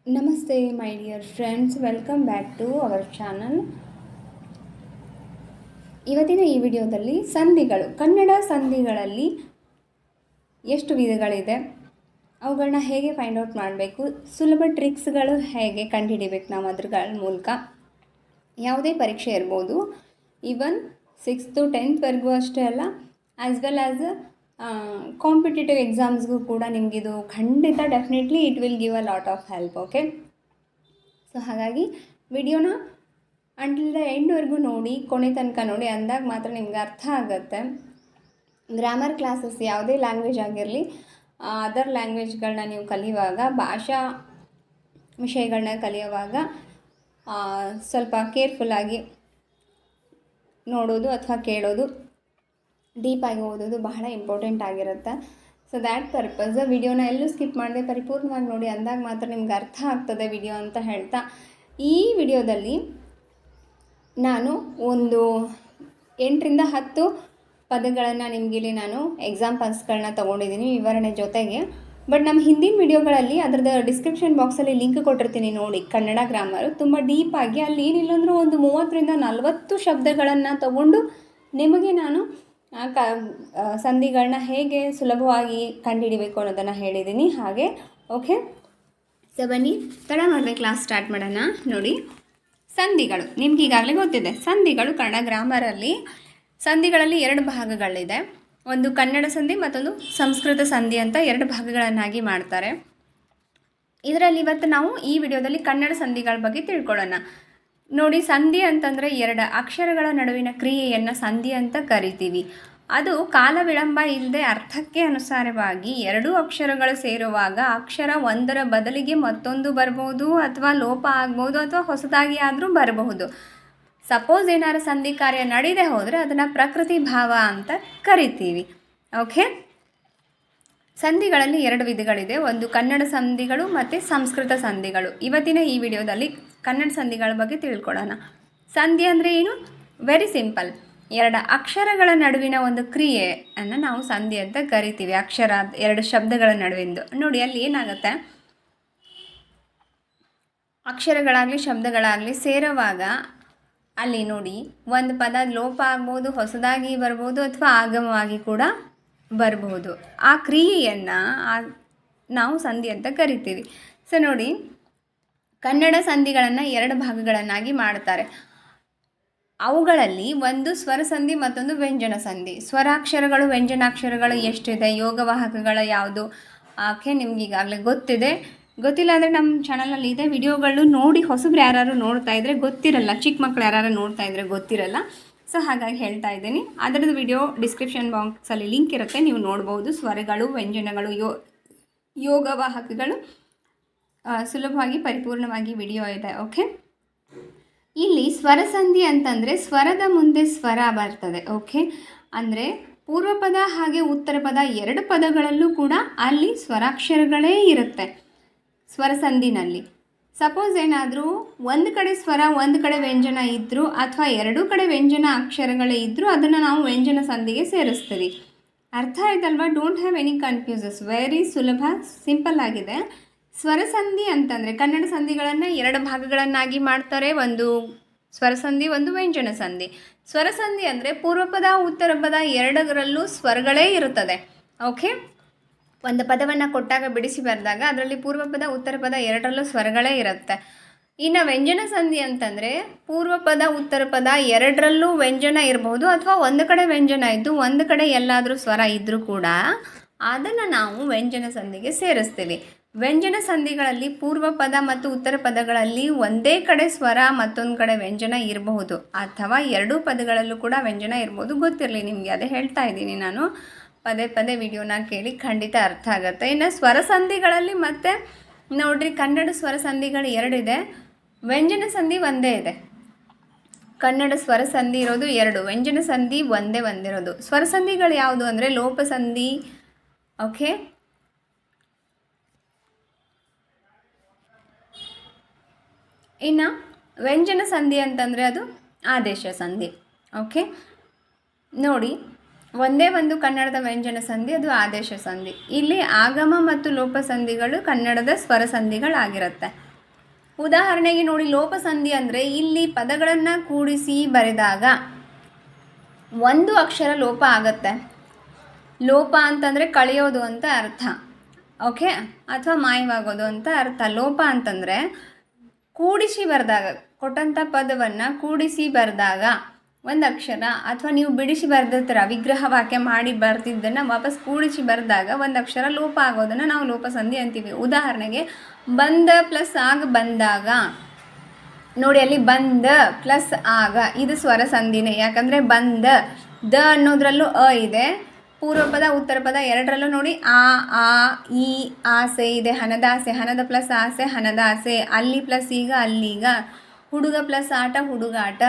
ನಮಸ್ತೆ my dear friends, welcome back to our channel. ಇವತ್ತಿನ ಈ ವಿಡಿಯೋದಲ್ಲಿ ಸಂಧಿಗಳು, ಕನ್ನಡ ಸಂಧಿಗಳಲ್ಲಿ ಎಷ್ಟು ವಿಧಗಳಿದೆ, ಅವುಗಳನ್ನ ಹೇಗೆ ಫೈಂಡ್ ಔಟ್ ಮಾಡಬೇಕು, ಸುಲಭ ಟ್ರಿಕ್ಸ್ಗಳು ಹೇಗೆ ಕಂಡುಹಿಡಿಬೇಕು ನಾವು ಅದ್ರಗಳ ಮೂಲಕ. ಯಾವುದೇ ಪರೀಕ್ಷೆ ಇರ್ಬೋದು, ಈವನ್ 6th to 10th ಅಷ್ಟೇ ಅಲ್ಲ, ಆ್ಯಸ್ ವೆಲ್ ಆ್ಯಸ್ ಕಾಂಪಿಟೇಟಿವ್ ಎಕ್ಸಾಮ್ಸ್ಗೂ ಕೂಡ ನಿಮಗಿದು ಖಂಡಿತ definitely it will give a lot of help. Okay, so ಹಾಗಾಗಿ ವಿಡಿಯೋನ ಅಂಟಿಲ್ ದ ಎಂಡ್ವರೆಗೂ ನೋಡಿ, ಕೊನೆ ತನಕ ನೋಡಿ, ಅಂದಾಗ ಮಾತ್ರ ನಿಮ್ಗೆ ಅರ್ಥ ಆಗುತ್ತೆ. ಗ್ರಾಮರ್ ಕ್ಲಾಸಸ್ ಯಾವುದೇ ಲ್ಯಾಂಗ್ವೇಜ್ ಆಗಿರಲಿ, ಅದರ್ ಲ್ಯಾಂಗ್ವೇಜ್ಗಳನ್ನ ನೀವು ಕಲಿಯುವಾಗ, ಭಾಷಾ ವಿಷಯಗಳನ್ನ ಕಲಿಯುವಾಗ ಸ್ವಲ್ಪ ಕೇರ್ಫುಲ್ಲಾಗಿ ನೋಡೋದು ಅಥವಾ ಕೇಳೋದು, ಡೀಪಾಗಿ ಓದೋದು ಬಹಳ ಇಂಪಾರ್ಟೆಂಟ್ ಆಗಿರುತ್ತೆ. ಸೊ ದ್ಯಾಟ್ ಪರ್ಪಸ್ ವಿಡಿಯೋನ ಎಲ್ಲೂ ಸ್ಕಿಪ್ ಮಾಡದೆ ಪರಿಪೂರ್ಣವಾಗಿ ನೋಡಿ, ಅಂದಾಗ ಮಾತ್ರ ನಿಮ್ಗೆ ಅರ್ಥ ಆಗ್ತದೆ ವಿಡಿಯೋ ಅಂತ ಹೇಳ್ತಾ, ಈ ವಿಡಿಯೋದಲ್ಲಿ ನಾನು ಒಂದು 8ರಿಂದ 10 ಪದಗಳನ್ನು ನಿಮಗಿಲ್ಲಿ ನಾನು ಎಕ್ಸಾಂಪಲ್ಸ್ಗಳನ್ನ ತೊಗೊಂಡಿದ್ದೀನಿ ವಿವರಣೆ ಜೊತೆಗೆ. ಬಟ್ ನಮ್ಮ ಹಿಂದಿನ ವಿಡಿಯೋಗಳಲ್ಲಿ ಅದರದ್ದು ಡಿಸ್ಕ್ರಿಪ್ಷನ್ ಬಾಕ್ಸಲ್ಲಿ ಲಿಂಕ್ ಕೊಟ್ಟಿರ್ತೀನಿ ನೋಡಿ, ಕನ್ನಡ ಗ್ರಾಮರು ತುಂಬ ಡೀಪಾಗಿ, ಅಲ್ಲಿ ಏನಿಲ್ಲಂದ್ರೂ ಒಂದು 30ರಿಂದ 40 ಶಬ್ದಗಳನ್ನು ತಗೊಂಡು ನಿಮಗೆ ನಾನು ಸಂಧಿಗಳನ್ನ ಹೇಗೆ ಸುಲಭವಾಗಿ ಕಂಡುಹಿಡಿಬೇಕು ಅನ್ನೋದನ್ನು ಹೇಳಿದ್ದೀನಿ ಹಾಗೆ. ಓಕೆ, ಸೊ ಬನ್ನಿ ತಡ ಮಾಡದೆ ಕ್ಲಾಸ್ ಸ್ಟಾರ್ಟ್ ಮಾಡೋಣ. ನೋಡಿ, ಸಂಧಿಗಳು ನಿಮ್ಗೆ ಈಗಾಗಲೇ ಗೊತ್ತಿದೆ. ಸಂಧಿಗಳು ಕನ್ನಡ ಗ್ರಾಮರಲ್ಲಿ ಸಂಧಿಗಳಲ್ಲಿ 2 ಭಾಗಗಳಿದೆ. ಒಂದು ಕನ್ನಡ ಸಂಧಿ, ಮತ್ತೊಂದು ಸಂಸ್ಕೃತ ಸಂಧಿ ಅಂತ 2 ಭಾಗಗಳನ್ನಾಗಿ ಮಾಡ್ತಾರೆ. ಇದರಲ್ಲಿ ಇವತ್ತು ನಾವು ಈ ವಿಡಿಯೋದಲ್ಲಿ ಕನ್ನಡ ಸಂಧಿಗಳ ಬಗ್ಗೆ ತಿಳ್ಕೊಳ್ಳೋಣ. ನೋಡಿ, ಸಂಧಿ ಅಂತಂದರೆ 2 ಅಕ್ಷರಗಳ ನಡುವಿನ ಕ್ರಿಯೆಯನ್ನು ಸಂಧಿ ಅಂತ ಕರಿತೀವಿ. ಅದು ಕಾಲ ವಿಳಂಬ ಇಲ್ಲದೆ ಅರ್ಥಕ್ಕೆ ಅನುಸಾರವಾಗಿ 2 ಅಕ್ಷರಗಳು ಸೇರುವಾಗ ಅಕ್ಷರ ಒಂದರ ಬದಲಿಗೆ ಮತ್ತೊಂದು ಬರ್ಬೋದು, ಅಥವಾ ಲೋಪ ಆಗ್ಬೋದು, ಅಥವಾ ಹೊಸದಾಗಿ ಆದರೂ ಬರಬಹುದು. ಸಪೋಸ್ ಏನಾರು ಸಂಧಿ ಕಾರ್ಯ ನಡೀದೆ ಹೋದರೆ ಅದನ್ನು ಪ್ರಕೃತಿ ಭಾವ ಅಂತ ಕರಿತೀವಿ. ಓಕೆ, ಸಂಧಿಗಳಲ್ಲಿ 2 ವಿಧಗಳಿದೆ. ಒಂದು ಕನ್ನಡ ಸಂಧಿಗಳು ಮತ್ತು ಸಂಸ್ಕೃತ ಸಂಧಿಗಳು. ಇವತ್ತಿನ ಈ ವಿಡಿಯೋದಲ್ಲಿ ಕನ್ನಡ ಸಂಧಿಗಳ ಬಗ್ಗೆ ತಿಳ್ಕೊಳ್ಳೋಣ. ಸಂಧಿ ಅಂದರೆ ಏನು? ವೆರಿ ಸಿಂಪಲ್, 2 ಅಕ್ಷರಗಳ ನಡುವಿನ ಒಂದು ಕ್ರಿಯೆಯನ್ನು ನಾವು ಸಂಧಿ ಅಂತ ಕರಿತೀವಿ. ಅಕ್ಷರ 2 ಶಬ್ದಗಳ ನಡುವಿಂದು. ನೋಡಿ, ಅಲ್ಲಿ ಏನಾಗುತ್ತೆ, ಅಕ್ಷರಗಳಾಗಲಿ ಶಬ್ದಗಳಾಗಲಿ ಸೇರುವಾಗ ಅಲ್ಲಿ ನೋಡಿ, ಒಂದು ಪದ ಲೋಪ ಆಗ್ಬೋದು, ಹೊಸದಾಗಿ ಬರ್ಬೋದು, ಅಥವಾ ಆಗಮವಾಗಿ ಕೂಡ ಬರಬಹುದು. ಆ ಕ್ರಿಯೆಯನ್ನು ನಾವು ಸಂಧಿ ಅಂತ ಕರಿತೀವಿ. ಸೊ ನೋಡಿ, ಕನ್ನಡ ಸಂಧಿಗಳನ್ನು 2 ಭಾಗಗಳನ್ನಾಗಿ ಮಾಡ್ತಾರೆ. ಅವುಗಳಲ್ಲಿ ಒಂದು ಸ್ವರ ಸಂಧಿ, ಮತ್ತೊಂದು ವ್ಯಂಜನ ಸಂಧಿ. ಸ್ವರಾಕ್ಷರಗಳು, ವ್ಯಂಜನಾಕ್ಷರಗಳು ಎಷ್ಟಿದೆ, ಯೋಗವಾಹಕಗಳ ಯಾವುದು ನಿಮ್ಗೆ ಈಗಾಗಲೇ ಗೊತ್ತಿದೆ. ಗೊತ್ತಿಲ್ಲ ಅಂದರೆ ನಮ್ಮ ಚಾನಲಲ್ಲಿ ಇದೆ, ವಿಡಿಯೋಗಳು ನೋಡಿ. ಹೊಸಬ್ರು ಯಾರು ನೋಡ್ತಾ ಇದ್ದರೆ ಗೊತ್ತಿರಲ್ಲ, ಚಿಕ್ಕ ಮಕ್ಕಳು ಯಾರು ನೋಡ್ತಾ ಇದ್ದರೆ ಗೊತ್ತಿರಲ್ಲ. ಸೊ ಹಾಗಾಗಿ ಹೇಳ್ತಾ ಇದ್ದೀನಿ. ಅದರದ್ದು ವಿಡಿಯೋ ಡಿಸ್ಕ್ರಿಪ್ಷನ್ ಬಾಕ್ಸಲ್ಲಿ ಲಿಂಕ್ ಇರುತ್ತೆ, ನೀವು ನೋಡ್ಬೋದು. ಸ್ವರಗಳು, ವ್ಯಂಜನಗಳು, ಯೋಗವಾಹಕಗಳು ಸುಲಭವಾಗಿ ಪರಿಪೂರ್ಣವಾಗಿ ವಿಡಿಯೋ ಇದೆ. ಓಕೆ, ಇಲ್ಲಿ ಸ್ವರಸಂಧಿ ಅಂತಂದರೆ ಸ್ವರದ ಮುಂದೆ ಸ್ವರ ಬರ್ತದೆ. ಓಕೆ, ಅಂದರೆ ಪೂರ್ವ ಪದ ಹಾಗೆ ಉತ್ತರ ಪದ 2 ಪದಗಳಲ್ಲೂ ಕೂಡ ಅಲ್ಲಿ ಸ್ವರಾಕ್ಷರಗಳೇ ಇರುತ್ತೆ ಸ್ವರಸಂಧಿನಲ್ಲಿ. ಸಪೋಸ್ ಏನಾದರೂ ಒಂದು ಕಡೆ ಸ್ವರ, ಒಂದು ಕಡೆ ವ್ಯಂಜನ ಇದ್ದರೂ, ಅಥವಾ 2 ಕಡೆ ವ್ಯಂಜನ ಅಕ್ಷರಗಳೇ ಇದ್ದರೂ ಅದನ್ನು ನಾವು ವ್ಯಂಜನ ಸಂಧಿಗೆ ಸೇರಿಸ್ತೀವಿ. ಅರ್ಥ ಆಯ್ತಲ್ವಾ? Don't have any confuses. Very ಸುಲಭ, ಸಿಂಪಲ್ ಆಗಿದೆ. ಸ್ವರಸಂಧಿ ಅಂತಂದರೆ ಕನ್ನಡ ಸಂಧಿಗಳನ್ನು 2 ಭಾಗಗಳನ್ನಾಗಿ ಮಾಡ್ತಾರೆ. ಒಂದು ಸ್ವರಸಂಧಿ, ಒಂದು ವ್ಯಂಜನ ಸಂಧಿ. ಸ್ವರಸಂಧಿ ಅಂದರೆ ಪೂರ್ವಪದ ಉತ್ತರ ಪದ 2ರಲ್ಲೂ ಸ್ವರಗಳೇ ಇರುತ್ತದೆ. ಓಕೆ, ಒಂದು ಪದವನ್ನು ಕೊಟ್ಟಾಗ ಬಿಡಿಸಿ ಬರೆದಾಗ ಅದರಲ್ಲಿ ಪೂರ್ವ ಪದ ಉತ್ತರ ಪದ 2ರಲ್ಲೂ ಸ್ವರಗಳೇ ಇರುತ್ತೆ. ಇನ್ನು ವ್ಯಂಜನ ಸಂಧಿ ಅಂತಂದರೆ ಪೂರ್ವ ಪದ ಉತ್ತರ ಪದ 2ರಲ್ಲೂ ವ್ಯಂಜನ ಇರಬಹುದು, ಅಥವಾ ಒಂದು ಕಡೆ ವ್ಯಂಜನ ಇದ್ದು ಒಂದು ಕಡೆ ಎಲ್ಲಾದರೂ ಸ್ವರ ಇದ್ದರೂ ಕೂಡ ಅದನ್ನು ನಾವು ವ್ಯಂಜನ ಸಂಧಿಗೆ ಸೇರಿಸ್ತೀವಿ. ವ್ಯಂಜನ ಸಂಧಿಗಳಲ್ಲಿ ಪೂರ್ವ ಪದ ಮತ್ತು ಉತ್ತರ ಪದಗಳಲ್ಲಿ ಒಂದೇ ಕಡೆ ಸ್ವರ, ಮತ್ತೊಂದು ಕಡೆ ವ್ಯಂಜನ ಇರಬಹುದು, ಅಥವಾ 2 ಪದಗಳಲ್ಲೂ ಕೂಡ ವ್ಯಂಜನ ಇರ್ಬೋದು. ಗೊತ್ತಿರಲಿ ನಿಮಗೆ, ಅದೇ ಹೇಳ್ತಾ ಇದ್ದೀನಿ ನಾನು. ಪದೇ ಪದೇ ವಿಡಿಯೋನ ಕೇಳಿ, ಖಂಡಿತ ಅರ್ಥ ಆಗುತ್ತೆ. ಇನ್ನು ಸ್ವರಸಂಧಿಗಳಲ್ಲಿ ಮತ್ತೆ ನೋಡ್ರಿ, ಕನ್ನಡ ಸ್ವರಸಂಧಿಗಳು 2 ಇದೆ, ವ್ಯಂಜನ ಸಂಧಿ ಒಂದೇ ಇದೆ. ಕನ್ನಡ ಸ್ವರಸಂಧಿ ಇರೋದು 2, ವ್ಯಂಜನ ಸಂಧಿ ಒಂದಿರೋದು. ಸ್ವರಸಂಧಿಗಳು ಯಾವುದು ಅಂದರೆ ಲೋಪಸಂಧಿ. ಓಕೆ, ಇನ್ನು ವ್ಯಂಜನ ಸಂಧಿ ಅಂತಂದರೆ ಅದು ಆದೇಶ ಸಂಧಿ. ಓಕೆ, ನೋಡಿ, ಒಂದೇ ಒಂದು ಕನ್ನಡದ ವ್ಯಂಜನ ಸಂಧಿ, ಅದು ಆದೇಶ ಸಂಧಿ. ಇಲ್ಲಿ ಆಗಮ ಮತ್ತು ಲೋಪ ಸಂಧಿಗಳು ಕನ್ನಡದ ಸ್ವರ ಸಂಧಿಗಳಾಗಿರುತ್ತೆ. ಉದಾಹರಣೆಗೆ ನೋಡಿ, ಲೋಪಸಂಧಿ ಅಂದರೆ ಇಲ್ಲಿ ಪದಗಳನ್ನು ಕೂಡಿಸಿ ಬರೆದಾಗ ಒಂದು ಅಕ್ಷರ ಲೋಪ ಆಗತ್ತೆ. ಲೋಪ ಅಂತಂದರೆ ಕಳೆಯೋದು ಅಂತ ಅರ್ಥ, ಓಕೆ, ಅಥವಾ ಮಾಯವಾಗೋದು ಅಂತ ಅರ್ಥ. ಲೋಪ ಅಂತಂದರೆ ಕೂಡಿಸಿ ಬರೆದಾಗ, ಕೊಟ್ಟಂಥ ಪದವನ್ನು ಕೂಡಿಸಿ ಬರೆದಾಗ ಒಂದು ಅಕ್ಷರ, ಅಥವಾ ನೀವು ಬಿಡಿಸಿ ಬರೆದಿರ್ತೀರ, ವಿಗ್ರಹ ವಾಕ್ಯ ಮಾಡಿ ಬರ್ತಿದ್ದನ್ನು ವಾಪಸ್ ಕೂಡಿಸಿ ಬರೆದಾಗ ಒಂದು ಅಕ್ಷರ ಲೋಪ ಆಗೋದನ್ನು ನಾವು ಲೋಪಸಂಧಿ ಅಂತೀವಿ. ಉದಾಹರಣೆಗೆ ಬಂದ ಪ್ಲಸ್ ಆಗ ಬಂದಾಗ ನೋಡಿ, ಅಲ್ಲಿ ಬಂದ ಪ್ಲಸ್ ಆಗ ಇದು ಸ್ವರ ಸಂಧಿನೇ. ಯಾಕಂದರೆ ಬಂದ ದ ಅನ್ನೋದ್ರಲ್ಲೂ ಅ ಇದೆ, ಪೂರ್ವಪದ ಉತ್ತರ ಪದ ಎರಡರಲ್ಲೂ ನೋಡಿ ಆ ಈ ಆಸೆ ಇದೆ, ಹನದಾಸೆ, ಹನದ ಪ್ಲಸ್ ಆಸೆ ಹನದಾಸೆ, ಅಲ್ಲಿ ಪ್ಲಸ್ ಈಗ ಅಲ್ಲೀಗ, ಹುಡುಗ ಪ್ಲಸ್ ಆಟ ಹುಡುಗಾಟ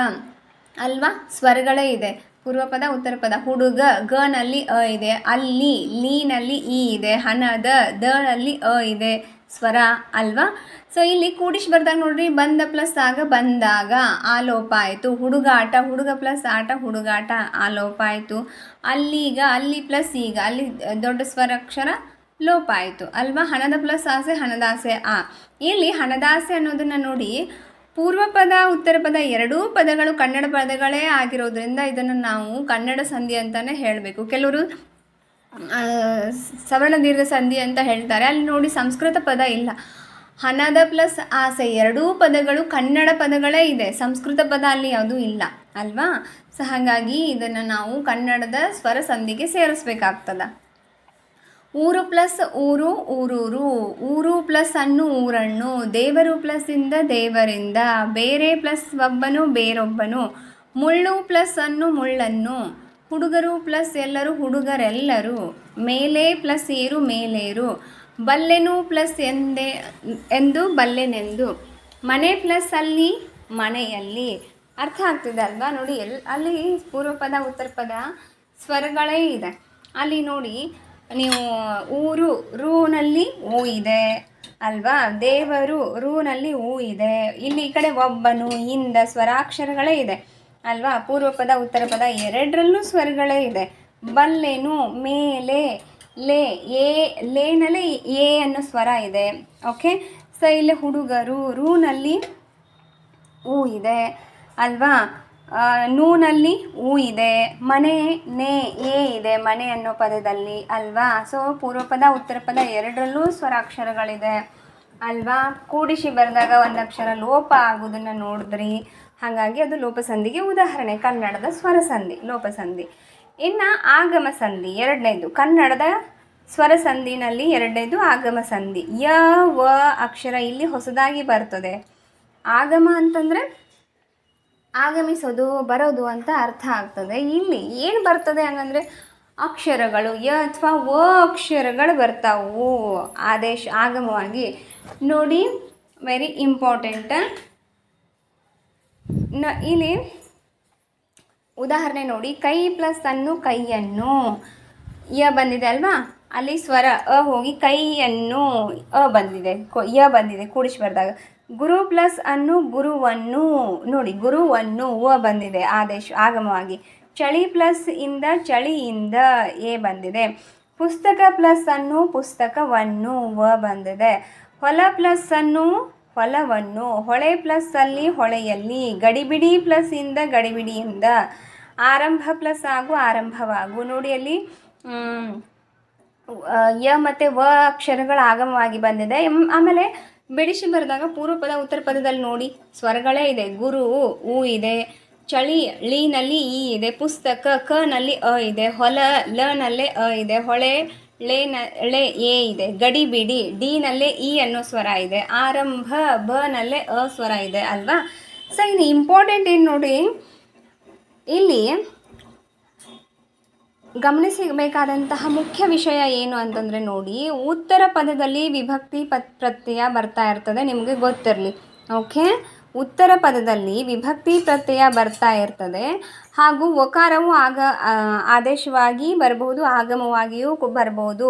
ಅಲ್ವಾ. ಸ್ವರಗಳೇ ಇದೆ, ಪೂರ್ವಪದ ಉತ್ತರ ಪದ. ಹುಡುಗ ಗನಲ್ಲಿ ಅ ಇದೆ, ಅಲ್ಲಿ ಲೀನಲ್ಲಿ ಈ ಇದೆ, ಹನದ ದಲ್ಲಿ ಅ ಇದೆ, ಸ್ವರ ಅಲ್ವಾ. ಸೊ ಇಲ್ಲಿ ಕೂಡಿಸಿ ಬರ್ದಾಗ ನೋಡ್ರಿ, ಬಂದ ಪ್ಲಸ್ ಆಗ ಬಂದಾಗ ಆ ಲೋಪ ಆಯಿತು. ಹುಡುಗಾಟ, ಹುಡುಗ ಪ್ಲಸ್ ಆಟ ಹುಡುಗಾಟ ಆ ಲೋಪ ಆಯಿತು. ಅಲ್ಲೀಗ, ಅಲ್ಲಿ ಪ್ಲಸ್ ಈಗ, ಅಲ್ಲಿ ದೊಡ್ಡ ಸ್ವರಾಕ್ಷರ ಲೋಪ ಆಯಿತು ಅಲ್ವಾ. ಹಣದ ಪ್ಲಸ್ ಆಸೆ ಹಣದಾಸೆ ಆ. ಇಲ್ಲಿ ಹಣದಾಸೆ ಅನ್ನೋದನ್ನು ನೋಡಿ, ಪೂರ್ವ ಪದ ಉತ್ತರ ಪದ ಎರಡೂ ಪದಗಳು ಕನ್ನಡ ಪದಗಳೇ ಆಗಿರೋದ್ರಿಂದ ಇದನ್ನು ನಾವು ಕನ್ನಡ ಸಂಧಿ ಅಂತಲೇ ಹೇಳಬೇಕು. ಕೆಲವರು ಸವರ್ಣ ದೀರ್ಘ ಸಂಧಿ ಅಂತ ಹೇಳ್ತಾರೆ. ಅಲ್ಲಿ ನೋಡಿ ಸಂಸ್ಕೃತ ಪದ ಇಲ್ಲ. ಹಣದ ಪ್ಲಸ್ ಆಸೆ ಎರಡೂ ಪದಗಳು ಕನ್ನಡ ಪದಗಳೇ ಇದೆ, ಸಂಸ್ಕೃತ ಪದ ಅಲ್ಲಿ ಯಾವುದೂ ಇಲ್ಲ ಅಲ್ವಾ. ಸೊ ಹಾಗಾಗಿ ಇದನ್ನು ನಾವು ಕನ್ನಡದ ಸ್ವರ ಸಂಧಿಗೆ ಸೇರಿಸ್ಬೇಕಾಗ್ತದೆ. ಊರು ಪ್ಲಸ್ ಊರು ಊರೂರು, ಊರು ಪ್ಲಸ್ ಅನ್ನು ಊರಣ್ಣು, ದೇವರು ಪ್ಲಸ್ ಇಂದ ದೇವರಿಂದ, ಬೇರೆ ಪ್ಲಸ್ ಒಬ್ಬನು ಬೇರೊಬ್ಬನು, ಮುಳ್ಳು ಪ್ಲಸ್ ಅನ್ನು ಮುಳ್ಳನ್ನು, ಹುಡುಗರು ಪ್ಲಸ್ ಎಲ್ಲರೂ ಹುಡುಗರೆಲ್ಲರೂ, ಮೇಲೆ ಪ್ಲಸ್ ಏರು ಮೇಲೇರು, ಬಲ್ಲೆನು ಪ್ಲಸ್ ಎಂದು ಬಲ್ಲೆನೆಂದು, ಮನೆ ಪ್ಲಸ್ ಅಲ್ಲಿ ಮನೆಯಲ್ಲಿ. ಅರ್ಥ ಆಗ್ತಿದೆ ಅಲ್ವಾ. ನೋಡಿ ಅಲ್ಲಿ ಪೂರ್ವಪದ ಉತ್ತರ ಪದ ಸ್ವರಗಳೇ ಇದೆ. ಅಲ್ಲಿ ನೋಡಿ ನೀವು ಊರು ರೂನಲ್ಲಿ ಊ ಇದೆ ಅಲ್ವಾ, ದೇವರು ರೂನಲ್ಲಿ ಊ ಇದೆ. ಇಲ್ಲಿ ಈ ಕಡೆ ಒಬ್ಬನು ಇಂದ ಸ್ವರಾಕ್ಷರಗಳೇ ಇದೆ ಅಲ್ವಾ. ಪೂರ್ವಪದ ಉತ್ತರ ಪದ ಎರಡರಲ್ಲೂ ಸ್ವರಗಳೇ ಇದೆ. ಬಲ್ಲೆನು ಮೇಲೆ ಲೇ, ಲೇನಲ್ಲಿ ಎ ಅನ್ನೋ ಸ್ವರ ಇದೆ, ಓಕೆ. ಸೊ ಇಲ್ಲಿ ಹುಡುಗರು ರೂನಲ್ಲಿ ಊ ಇದೆ ಅಲ್ವಾ, ನೂನಲ್ಲಿ ಊ ಇದೆ, ಮನೆ ನೇ ಎ ಇದೆ ಮನೆ ಅನ್ನೋ ಪದದಲ್ಲಿ ಅಲ್ವಾ. ಸೊ ಪೂರ್ವಪದ ಉತ್ತರ ಪದ ಎರಡರಲ್ಲೂ ಸ್ವರಾಕ್ಷರಗಳಿದೆ ಅಲ್ವಾ. ಕೂಡಿಸಿ ಬರೆದಾಗ ಒಂದು ಅಕ್ಷರ ಲೋಪ ಆಗೋದನ್ನು ನೋಡಿದ್ರಿ, ಹಾಗಾಗಿ ಅದು ಲೋಪಸಂಧಿಗೆ ಉದಾಹರಣೆ. ಕನ್ನಡದ ಸ್ವರ ಸಂಧಿ ಲೋಪಸಂಧಿ. ಇನ್ನು ಆಗಮ ಸಂಧಿ ಎರಡನೇದು, ಕನ್ನಡದ ಸ್ವರ ಸಂಧಿನಲ್ಲಿ ಎರಡನೇದು ಆಗಮ ಸಂಧಿ. ಯ ವ ಅಕ್ಷರ ಇಲ್ಲಿ ಹೊಸದಾಗಿ ಬರ್ತದೆ. ಆಗಮ ಅಂತಂದರೆ ಆಗಮಿಸೋದು ಬರೋದು ಅಂತ ಅರ್ಥ ಆಗ್ತದೆ. ಇಲ್ಲಿ ಏನು ಬರ್ತದೆ ಹಂಗಂದರೆ ಅಕ್ಷರಗಳು ಯ ಅಥವಾ ವ ಅಕ್ಷರಗಳು ಬರ್ತಾವು ಆದೇಶ ಆಗಮವಾಗಿ. ನೋಡಿ ವೆರಿ ಇಂಪಾರ್ಟೆಂಟ್. ಇಲ್ಲಿ ಉದಾಹರಣೆ ನೋಡಿ, ಕೈ ಪ್ಲಸ್ ಅನ್ನು ಕೈಯನ್ನು, ಯ ಬಂದಿದೆ ಅಲ್ವಾ, ಅಲ್ಲಿ ಸ್ವರ ಅ ಹೋಗಿ ಕೈಯನ್ನು ಅ ಬಂದಿದೆ, ಯ ಬಂದಿದೆ ಕೂಡಿಸಿ ಬರೆದಾಗ. ಗುರು ಪ್ಲಸ್ ಅನ್ನು ಗುರುವನ್ನು, ನೋಡಿ ಗುರುವನ್ನು ವ ಬಂದಿದೆ ಆದೇಶ ಆಗಮವಾಗಿ. ಚಳಿ ಪ್ಲಸ್ ಇಂದ ಚಳಿಯಿಂದ ಎ ಬಂದಿದೆ. ಪುಸ್ತಕ ಪ್ಲಸ್ ಅನ್ನು ಪುಸ್ತಕವನ್ನು ವ ಬಂದಿದೆ. ಹೊಲ ಪ್ಲಸ್ ಅನ್ನು ಹೊಲವನ್ನು, ಹೊಳೆ ಪ್ಲಸ್ ಅಲ್ಲಿ ಹೊಳೆಯಲ್ಲಿ, ಗಡಿಬಿಡಿ ಪ್ಲಸ್ ಇಂದ ಗಡಿಬಿಡಿಯಿಂದ, ಆರಂಭ ಪ್ಲಸ್ ಆಗು ಆರಂಭವಾಗು. ನೋಡಿ ಅಲ್ಲಿ ಯ ಮತ್ತು ವ ಅಕ್ಷರಗಳು ಆಗಮವಾಗಿ ಬಂದಿದೆ. ಆಮೇಲೆ ಬಿಡಿಸಿ ಬರೆದಾಗ ಪೂರ್ವಪದ ಉತ್ತರ ಪದದಲ್ಲಿ ನೋಡಿ ಸ್ವರಗಳೇ ಇದೆ. ಗುರು ಊ ಇದೆ, ಚಳಿ ಲೀನಲ್ಲಿ ಈ ಇದೆ, ಪುಸ್ತಕ ಕನಲ್ಲಿ ಅ ಇದೆ, ಹೊಲ ಲನಲ್ಲೇ ಅ ಇದೆ, ಹೊಳೆ ಳೆ ಎ ಇದೆ, ಗಡಿಬಿಡಿ ಡಿನಲ್ಲೇ ಇ ಅನ್ನೋ ಸ್ವರ ಇದೆ, ಆರಂಭ ಬನಲ್ಲೇ ಅ ಸ್ವರ ಇದೆ ಅಲ್ವಾ. ಸೊ ಇನ್ನು ಇಂಪಾರ್ಟೆಂಟ್ ಏನು ನೋಡಿ, ಇಲ್ಲಿ ಗಮನಿಸಬೇಕಾದಂತಹ ಮುಖ್ಯ ವಿಷಯ ಏನು ಅಂತಂದರೆ ನೋಡಿ, ಉತ್ತರ ಪದದಲ್ಲಿ ವಿಭಕ್ತಿ ಪ್ರತ್ಯಯ ಬರ್ತಾ ಇರ್ತದೆ, ನಿಮಗೆ ಗೊತ್ತಿರಲಿ, ಓಕೆ. ಉತ್ತರ ಪದದಲ್ಲಿ ವಿಭಕ್ತಿ ಪ್ರತ್ಯಯ ಬರ್ತಾ ಇರ್ತದೆ, ಹಾಗೂ ವಕಾರವು ಆದೇಶವಾಗಿ ಬರಬಹುದು, ಆಗಮವಾಗಿಯೂ ಬರಬಹುದು.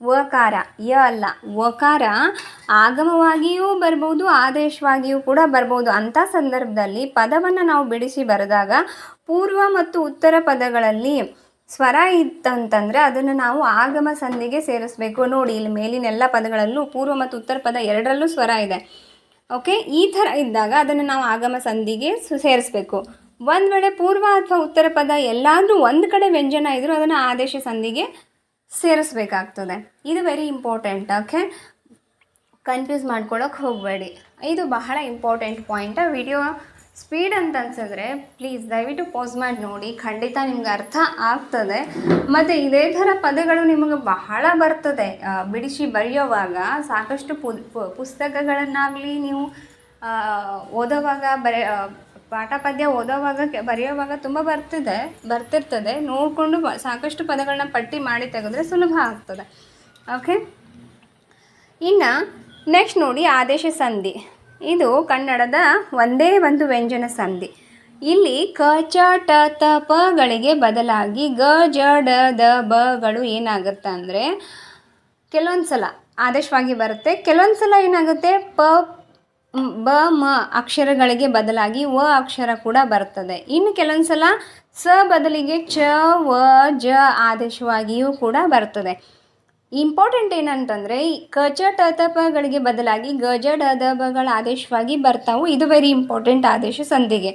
ವಕಾರ ಯ ಅಲ್ಲ, ವಕಾರ ಆಗಮವಾಗಿಯೂ ಬರ್ಬೋದು, ಆದೇಶವಾಗಿಯೂ ಕೂಡ ಬರ್ಬೋದು. ಅಂಥ ಸಂದರ್ಭದಲ್ಲಿ ಪದವನ್ನು ನಾವು ಬಿಡಿಸಿ ಬರೆದಾಗ ಪೂರ್ವ ಮತ್ತು ಉತ್ತರ ಪದಗಳಲ್ಲಿ ಸ್ವರ ಇತ್ತಂತಂದರೆ ಅದನ್ನು ನಾವು ಆಗಮ ಸಂಧಿಗೆ ಸೇರಿಸಬೇಕು. ನೋಡಿ ಇಲ್ಲಿ ಮೇಲಿನ ಎಲ್ಲ ಪದಗಳಲ್ಲೂ ಪೂರ್ವ ಮತ್ತು ಉತ್ತರ ಪದ ಎರಡರಲ್ಲೂ ಸ್ವರ ಇದೆ. ಓಕೆ, ಈ ಥರ ಇದ್ದಾಗ ಅದನ್ನು ನಾವು ಆಗಮ ಸಂಧಿಗೆ ಸೇರಿಸ್ಬೇಕು. ಒಂದು ವೇಳೆ ಪೂರ್ವ ಅಥವಾ ಉತ್ತರ ಪದ ಎಲ್ಲಾದರೂ ಒಂದು ಕಡೆ ವ್ಯಂಜನ ಇದ್ದರೂ ಅದನ್ನು ಆದೇಶ ಸಂಧಿಗೆ ಸೇರಿಸ್ಬೇಕಾಗ್ತದೆ. ಇದು ವೆರಿ ಇಂಪಾರ್ಟೆಂಟ್. ಓಕೆ, ಕನ್ಫ್ಯೂಸ್ ಮಾಡ್ಕೊಳ್ಳೋಕೆ ಹೋಗಬೇಡಿ. ಇದು ಬಹಳ ಇಂಪಾರ್ಟೆಂಟ್ ಪಾಯಿಂಟ್. ವಿಡಿಯೋ ಸ್ಪೀಡ್ ಅಂತ ಅನ್ಸಿದ್ರೆ ಪ್ಲೀಸ್ ದಯವಿಟ್ಟು ಪಾಸ್ ಮಾಡಿ ನೋಡಿ, ಖಂಡಿತ ನಿಮ್ಗೆ ಅರ್ಥ ಆಗ್ತದೆ. ಮತ್ತು ಇದೇ ಥರ ಪದಗಳು ನಿಮಗೆ ಬಹಳ ಬರ್ತದೆ ಬಿಡಿಸಿ ಬರೆಯೋವಾಗ. ಸಾಕಷ್ಟು ಪುಸ್ತಕಗಳನ್ನಾಗಲಿ ನೀವು ಓದೋವಾಗ ಪಾಠ ಪದ್ಯ ಓದೋವಾಗ ಬರೆಯೋವಾಗ ತುಂಬ ಬರ್ತಿರ್ತದೆ. ನೋಡಿಕೊಂಡು ಸಾಕಷ್ಟು ಪದಗಳನ್ನ ಪಟ್ಟಿ ಮಾಡಿ ತೆಗೆದ್ರೆ ಸುಲಭ ಆಗ್ತದೆ. ಓಕೆ, ಇನ್ನು ನೆಕ್ಸ್ಟ್ ನೋಡಿ ಆದೇಶ ಸಂಧಿ. ಇದು ಕನ್ನಡದ ಒಂದೇ ಒಂದು ವ್ಯಂಜನ ಸಂಧಿ. ಇಲ್ಲಿ ಕ ಚ ಟ ತ ಪಗಳಿಗೆ ಬದಲಾಗಿ ಗ ಜ ಡ ದ ಬಗಳು ಏನಾಗುತ್ತೆ ಅಂದರೆ ಕೆಲವೊಂದು ಸಲ ಆದೇಶವಾಗಿ ಬರುತ್ತೆ, ಕೆಲವೊಂದು ಸಲ ಏನಾಗುತ್ತೆ ಬ ಮ ಅಕ್ಷರಗಳಿಗೆ ಬದಲಾಗಿ ವ ಅಕ್ಷರ ಕೂಡ ಬರ್ತದೆ. ಇನ್ನು ಕೆಲವೊಂದು ಸಲ ಸ ಬದಲಿಗೆ ಚ ವ ಜ ಆದೇಶವಾಗಿಯೂ ಕೂಡ ಬರ್ತದೆ. ಇಂಪಾರ್ಟೆಂಟ್ ಏನಂತಂದರೆ ಕ ಚ ಟ ತ ಪಗಳಿಗೆ ಬದಲಾಗಿ ಗ ಜ ಡ ದ ಬಗಳ ಆದೇಶವಾಗಿ ಬರ್ತಾವೆ. ಇದು ವೆರಿ ಇಂಪಾರ್ಟೆಂಟ್ ಆದೇಶ ಸಂಧಿಗೆ.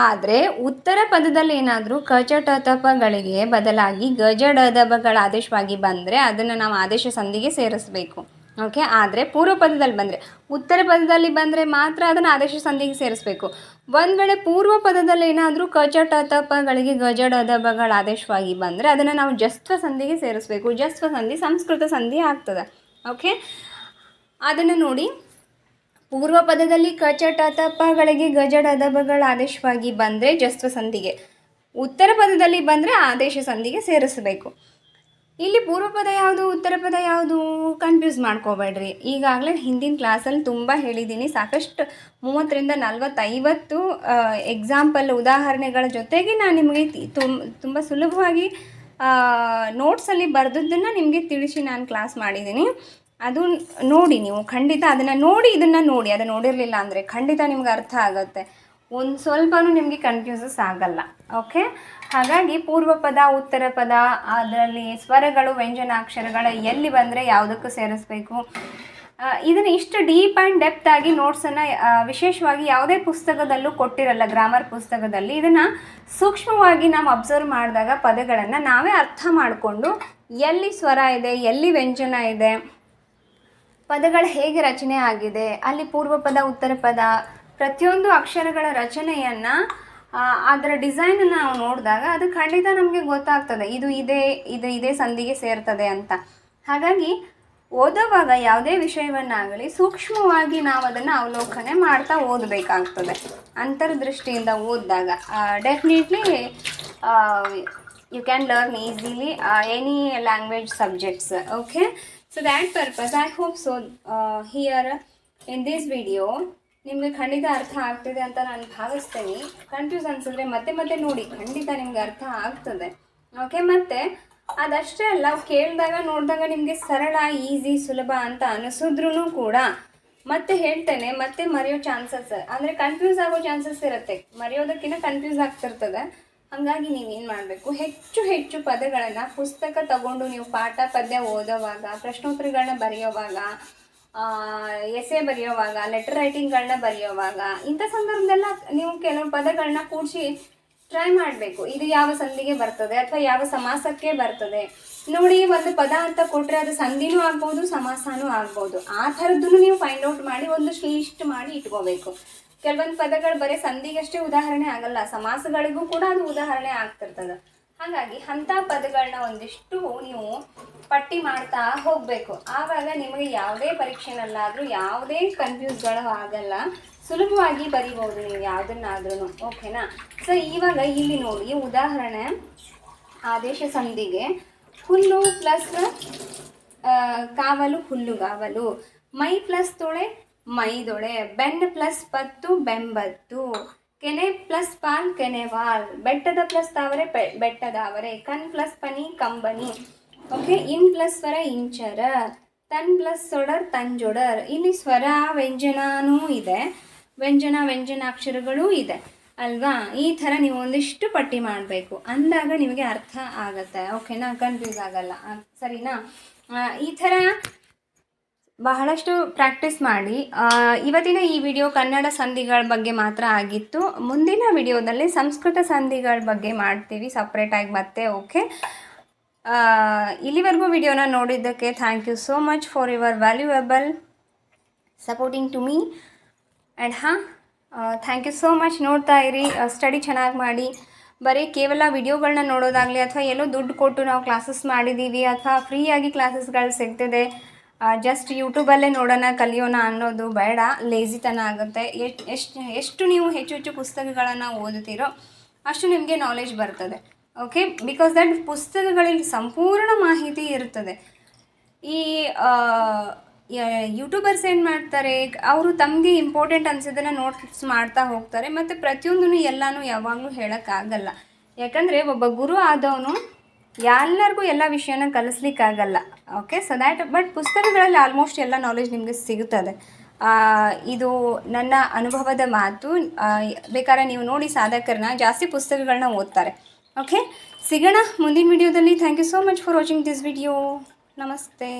ಆದರೆ ಉತ್ತರ ಪದದಲ್ಲಿ ಏನಾದರೂ ಕ ಚ ಟ ತ ಪಗಳಿಗೆ ಬದಲಾಗಿ ಗ ಜ ಡ ದ ಬಗಳ ಆದೇಶವಾಗಿ ಬಂದರೆ ಅದನ್ನು ನಾವು ಆದೇಶ ಸಂಧಿಗೆ ಸೇರಿಸಬೇಕು. ಓಕೆ, ಆದರೆ ಪೂರ್ವ ಪದದಲ್ಲಿ ಬಂದರೆ, ಉತ್ತರ ಪದದಲ್ಲಿ ಬಂದರೆ ಮಾತ್ರ ಅದನ್ನು ಆದೇಶ ಸಂಧಿಗೆ ಸೇರಿಸಬೇಕು. ಒಂದು ವೇಳೆ ಪೂರ್ವ ಪದದಲ್ಲಿ ಏನಾದರೂ ಕ ಚ ಟ ತ ಪಗಳಿಗೆ ಗ ಜ ಡ ದ ಬಗಳ ಆದೇಶವಾಗಿ ಬಂದರೆ ಅದನ್ನು ನಾವು ಜಸ್ತ್ವ ಸಂಧಿಗೆ ಸೇರಿಸಬೇಕು. ಜಸ್ತ್ವ ಸಂಧಿ ಸಂಸ್ಕೃತ ಸಂಧಿ ಆಗ್ತದೆ. ಓಕೆ, ಅದನ್ನು ನೋಡಿ. ಪೂರ್ವ ಪದದಲ್ಲಿ ಕ ಚ ಟ ತ ಪಗಳಿಗೆ ಗ ಜ ಡ ದ ಬಗಳ ಆದೇಶವಾಗಿ ಬಂದರೆ ಜಸ್ತ್ವ ಸಂಧಿಗೆ, ಉತ್ತರ ಪದದಲ್ಲಿ ಬಂದರೆ ಆದೇಶ ಸಂಧಿಗೆ ಸೇರಿಸಬೇಕು. ಇಲ್ಲಿ ಪೂರ್ವ ಪದ ಯಾವುದು, ಉತ್ತರ ಪದ ಯಾವುದು ಕನ್ಫ್ಯೂಸ್ ಮಾಡ್ಕೋಬೇಡ್ರಿ. ಈಗಾಗಲೇ ಹಿಂದಿನ ಕ್ಲಾಸಲ್ಲಿ ತುಂಬ ಹೇಳಿದ್ದೀನಿ. ಸಾಕಷ್ಟು 30ರಿಂದ 40-50 ಎಕ್ಸಾಂಪಲ್ ಉದಾಹರಣೆಗಳ ಜೊತೆಗೆ ನಾನು ನಿಮಗೆ ತುಂಬ ಸುಲಭವಾಗಿ ನೋಟ್ಸಲ್ಲಿ ಬರೆದದ್ದನ್ನು ನಿಮಗೆ ತಿಳಿಸಿ ನಾನು ಕ್ಲಾಸ್ ಮಾಡಿದ್ದೀನಿ. ಅದು ನೋಡಿ, ನೀವು ಖಂಡಿತ ಅದನ್ನು ನೋಡಿ, ಇದನ್ನು ನೋಡಿ. ಅದು ನೋಡಿರಲಿಲ್ಲ ಅಂದರೆ ಖಂಡಿತ ನಿಮ್ಗೆ ಅರ್ಥ ಆಗುತ್ತೆ. ಒಂದು ಸ್ವಲ್ಪನೂ ನಿಮಗೆ ಕನ್ಫ್ಯೂಸಸ್ ಆಗಲ್ಲ. ಓಕೆ, ಹಾಗಾಗಿ ಪೂರ್ವ ಪದ ಉತ್ತರ ಪದ ಅದರಲ್ಲಿ ಸ್ವರಗಳು ವ್ಯಂಜನಾಕ್ಷರಗಳ ಎಲ್ಲಿ ಬಂದರೆ ಯಾವುದಕ್ಕೂ ಸೇರಿಸ್ಬೇಕು, ಇದನ್ನು ಇಷ್ಟು ಡೀಪ್ ಆ್ಯಂಡ್ ಡೆಪ್ತ್ ಆಗಿ ನೋಟ್ಸನ್ನು ವಿಶೇಷವಾಗಿ ಯಾವುದೇ ಪುಸ್ತಕದಲ್ಲೂ ಕೊಟ್ಟಿರಲ್ಲ. ಗ್ರಾಮರ್ ಪುಸ್ತಕದಲ್ಲಿ ಇದನ್ನು ಸೂಕ್ಷ್ಮವಾಗಿ ನಾವು ಅಬ್ಸರ್ವ್ ಮಾಡಿದಾಗ ಪದಗಳನ್ನು ನಾವೇ ಅರ್ಥ ಮಾಡಿಕೊಂಡು ಎಲ್ಲಿ ಸ್ವರ ಇದೆ, ಎಲ್ಲಿ ವ್ಯಂಜನ ಇದೆ, ಪದಗಳು ಹೇಗೆ ರಚನೆ ಆಗಿದೆ, ಅಲ್ಲಿ ಪೂರ್ವ ಪದ ಉತ್ತರ ಪದ ಪ್ರತಿಯೊಂದು ಅಕ್ಷರಗಳ ರಚನೆಯನ್ನು ಅದರ ಡಿಸೈನನ್ನು ನಾವು ನೋಡಿದಾಗ ಅದು ಖಂಡಿತ ನಮಗೆ ಗೊತ್ತಾಗ್ತದೆ ಇದೇ ಸಂಧಿಗೆ ಸೇರ್ತದೆ ಅಂತ. ಹಾಗಾಗಿ ಓದುವಾಗ ಯಾವುದೇ ವಿಷಯವನ್ನಾಗಲಿ ಸೂಕ್ಷ್ಮವಾಗಿ ನಾವು ಅದನ್ನು ಅವಲೋಕನೆ ಮಾಡ್ತಾ ಓದಬೇಕಾಗ್ತದೆ. ಅಂತರ್ದೃಷ್ಟಿಯಿಂದ ಓದಿದಾಗ definitely you can learn easily any language subjects. Okay, so that purpose I hope so here in this video ನಿಮಗೆ ಖಂಡಿತ ಅರ್ಥ ಆಗ್ತಿದೆ ಅಂತ ನಾನು ಭಾವಿಸ್ತೇನೆ. ಕನ್ಫ್ಯೂಸ್ ಅನಿಸಿದ್ರೆ ಮತ್ತೆ ನೋಡಿ, ಖಂಡಿತ ನಿಮಗೆ ಅರ್ಥ ಆಗ್ತದೆ. ಓಕೆ, ಮತ್ತು ಅದಷ್ಟೇ ಅಲ್ಲ, ಕೇಳಿದಾಗ ನೋಡಿದಾಗ ನಿಮಗೆ ಸರಳ, ಈಸಿ, ಸುಲಭ ಅಂತ ಅನಿಸಿದ್ರೂ ಕೂಡ ಮತ್ತೆ ಹೇಳ್ತೇನೆ, ಮತ್ತೆ ಮರೆಯೋ ಚಾನ್ಸಸ್ ಅಂದರೆ ಕನ್ಫ್ಯೂಸ್ ಆಗೋ ಚಾನ್ಸಸ್ ಇರುತ್ತೆ. ಮರೆಯೋದಕ್ಕಿಂತ ಕನ್ಫ್ಯೂಸ್ ಆಗ್ತಿರ್ತದೆ. ಹಾಗಾಗಿ ನೀವೇನು ಮಾಡಬೇಕು, ಹೆಚ್ಚು ಪದಗಳನ್ನು ಪುಸ್ತಕ ತಗೊಂಡು ನೀವು ಪಾಠ ಪದ್ಯ ಓದೋವಾಗ, ಪ್ರಶ್ನೋತ್ತರಗಳನ್ನ ಬರೆಯೋವಾಗ, ಎಸೆ ಬರೆಯೋವಾಗ, ಲೆಟರ್ ರೈಟಿಂಗ್ಗಳನ್ನ ಬರೆಯೋವಾಗ, ಇಂಥ ಸಂದರ್ಭದಲ್ಲ ನೀವು ಕೆಲವು ಪದಗಳನ್ನ ಕೂಡಿಸಿ ಟ್ರೈ ಮಾಡಬೇಕು. ಇದು ಯಾವ ಸಂಧಿಗೆ ಬರ್ತದೆ ಅಥವಾ ಯಾವ ಸಮಾಸಕ್ಕೆ ಬರ್ತದೆ ನೋಡಿ. ಒಂದು ಪದ ಅಂತ ಕೊಟ್ಟರೆ ಅದು ಸಂಧಿನೂ ಆಗ್ಬೋದು, ಸಮಾಸನೂ ಆಗ್ಬೋದು. ಆ ಥರದ್ದನ್ನು ನೀವು ಫೈಂಡ್ ಔಟ್ ಮಾಡಿ ಒಂದಷ್ಟು ಲಿಸ್ಟ್ ಮಾಡಿ ಇಟ್ಕೋಬೇಕು. ಕೆಲವೊಂದು ಪದಗಳು ಬರೀ ಸಂಧಿಗಷ್ಟೇ ಉದಾಹರಣೆ ಆಗಲ್ಲ, ಸಮಾಸಗಳಿಗೂ ಕೂಡ ಅದು ಉದಾಹರಣೆ ಆಗ್ತಿರ್ತದೆ. ಹಾಗಾಗಿ ಅಂಥ ಪದಗಳನ್ನ ಒಂದಿಷ್ಟು ನೀವು ಪಟ್ಟಿ ಮಾಡ್ತಾ ಹೋಗಬೇಕು. ಆವಾಗ ನಿಮಗೆ ಯಾವುದೇ ಪರೀಕ್ಷೆನಲ್ಲಾದರೂ ಯಾವುದೇ ಕನ್ಫ್ಯೂಸ್ಗಳು ಆಗಲ್ಲ, ಸುಲಭವಾಗಿ ಬರಿಬೋದು ನೀವು ಯಾವುದನ್ನಾದ್ರೂ. ಓಕೆನಾ? ಸೊ ಇವಾಗ ಇಲ್ಲಿ ನೋಡಿ ಉದಾಹರಣೆ, ಆದೇಶ ಸಂಧಿಗೆ ಹುಲ್ಲು ಪ್ಲಸ್ ಕಾವಲು ಹುಲ್ಲುಗಾವಲು, ಮೈ ಪ್ಲಸ್ ತೊಳೆ ಮೈದೊಳೆ, ಬೆನ್ನು ಪ್ಲಸ್ ಪತ್ತು ಬೆಂಬತ್ತು, ಕೆನೆ ಪ್ಲಸ್ ಪಾಲ್ ಕೆನೆವಾಲ್, ಬೆಟ್ಟದ ಪ್ಲಸ್ ತಾವರೆ ಬೆಟ್ಟದಾವರೆ, ಕಣ್ ಪ್ಲಸ್ ಪನಿ ಕಂಬನಿ. ಓಕೆ, ಇನ್ ಪ್ಲಸ್ ಸ್ವರ ಇಂಚರ, ತನ್ ಪ್ಲಸ್ ಸೊಡರ್ ತಂಜೊಡರ್. ಇಲ್ಲಿ ಸ್ವರ ವ್ಯಂಜನೂ ಇದೆ, ವ್ಯಂಜನಾಕ್ಷರಗಳೂ ಇದೆ ಅಲ್ವಾ? ಈ ಥರ ನೀವು ಒಂದಿಷ್ಟು ಪಟ್ಟಿ ಮಾಡಬೇಕು. ಅಂದಾಗ ನಿಮಗೆ ಅರ್ಥ ಆಗುತ್ತೆ. ಓಕೆನಾ? ಕನ್ಫ್ಯೂಸ್ ಆಗಲ್ಲ, ಸರಿನಾ? ಈ ಥರ ಬಹಳಷ್ಟು ಪ್ರಾಕ್ಟೀಸ್ ಮಾಡಿ. ಇವತ್ತಿನ ಈ ವಿಡಿಯೋ ಕನ್ನಡ ಸಂಧಿಗಳ ಬಗ್ಗೆ ಮಾತ್ರ ಆಗಿತ್ತು. ಮುಂದಿನ ವಿಡಿಯೋದಲ್ಲಿ ಸಂಸ್ಕೃತ ಸಂಧಿಗಳ ಬಗ್ಗೆ ಮಾಡ್ತೀವಿ ಸಪ್ರೇಟಾಗಿ ಮತ್ತೆ. ಓಕೆ, ಇಲ್ಲಿವರೆಗೂ ವಿಡಿಯೋನ ನೋಡಿದ್ದಕ್ಕೆ thank you so much for your valuable supporting to me. And thank you so much. ನೋಡ್ತಾ ಇರಿ, ಸ್ಟಡಿ ಚೆನ್ನಾಗಿ ಮಾಡಿ. ಬರೀ ಕೇವಲ ವಿಡಿಯೋಗಳನ್ನ ನೋಡೋದಾಗಲಿ ಅಥವಾ ಎಲ್ಲೋ ದುಡ್ಡು ಕೊಟ್ಟು ನಾವು ಕ್ಲಾಸಸ್ ಮಾಡಿದ್ದೀವಿ ಅಥವಾ ಫ್ರೀಯಾಗಿ ಕ್ಲಾಸಸ್ಗಳು ಸಿಗ್ತಿದೆ ಜಸ್ಟ್ ಯೂಟ್ಯೂಬಲ್ಲೇ ನೋಡೋಣ ಕಲಿಯೋಣ ಅನ್ನೋದು ಬೇಡ, ಲೇಜಿತನ ಆಗುತ್ತೆ. ಎಷ್ಟು ನೀವು ಹೆಚ್ಚು ಪುಸ್ತಕಗಳನ್ನು ಓದುತ್ತೀರೋ ಅಷ್ಟು ನಿಮಗೆ ನಾಲೆಜ್ ಬರ್ತದೆ. ಓಕೆ, ಬಿಕಾಸ್ ದಟ್ ಪುಸ್ತಕಗಳಲ್ಲಿ ಸಂಪೂರ್ಣ ಮಾಹಿತಿ ಇರ್ತದೆ. ಈ ಯೂಟ್ಯೂಬರ್ಸ್ ಏನು ಮಾಡ್ತಾರೆ, ಅವರು ತಮಗೆ ಇಂಪಾರ್ಟೆಂಟ್ ಅನಿಸಿದ್ದನ್ನು ನೋಟ್ಸ್ ಮಾಡ್ತಾ ಹೋಗ್ತಾರೆ ಮತ್ತು ಪ್ರತಿಯೊಂದೂ ಎಲ್ಲನೂ ಯಾವಾಗಲೂ ಹೇಳೋಕ್ಕಾಗಲ್ಲ. ಯಾಕಂದರೆ ಒಬ್ಬ ಗುರು ಆದವನು ಎಲ್ಲರಿಗೂ ಎಲ್ಲ ವಿಷಯನ ಕಲಿಸ್ಲಿಕ್ಕಾಗಲ್ಲ. ಓಕೆ, ಸೊ ದ್ಯಾಟ್ ಬಟ್ ಪುಸ್ತಕಗಳಲ್ಲಿ ಆಲ್ಮೋಸ್ಟ್ ಎಲ್ಲ ನಾಲೆಜ್ ನಿಮಗೆ ಸಿಗುತ್ತದೆ. ಇದು ನನ್ನ ಅನುಭವದ ಮಾತು. ಬೇಕಾದ್ರೆ ನೀವು ನೋಡಿ, ಸಾಧಕರನ್ನ ಜಾಸ್ತಿ ಪುಸ್ತಕಗಳನ್ನ ಓದ್ತಾರೆ. ಓಕೆ, ಸಿಗೋಣ ಮುಂದಿನ ವಿಡಿಯೋದಲ್ಲಿ. Thank you so much for watching this video. ನಮಸ್ತೆ.